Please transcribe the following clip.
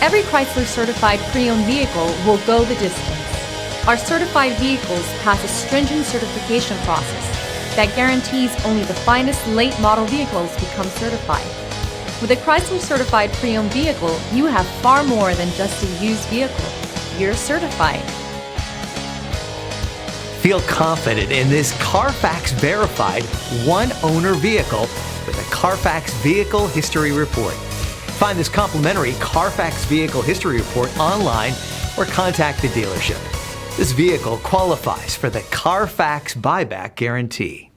Every Chrysler certified pre-owned vehicle will go the distance. Our certified vehicles pass a stringent certification process that guarantees only the finest late model vehicles become certified. With a Chrysler certified pre-owned vehicle, you have far more than just a used vehicle. You're certified. Feel confident in this Carfax verified one-owner vehicle with a Carfax Vehicle History Report. Find this complimentary Carfax Vehicle History Report online or contact the dealership. This vehicle qualifies for the Carfax Buyback Guarantee.